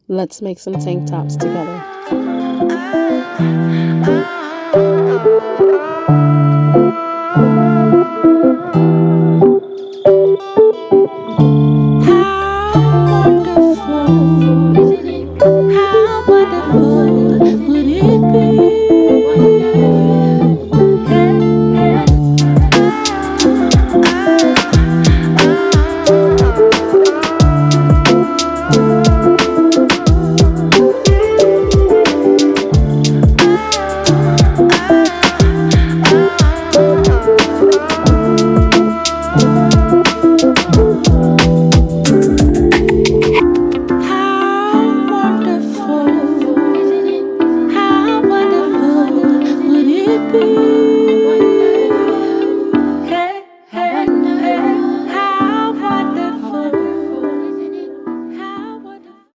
Let's make some tank tops together. How wonderful, isn't it? How wonderful would it How wonderful, isn't it? How wonderful would it be?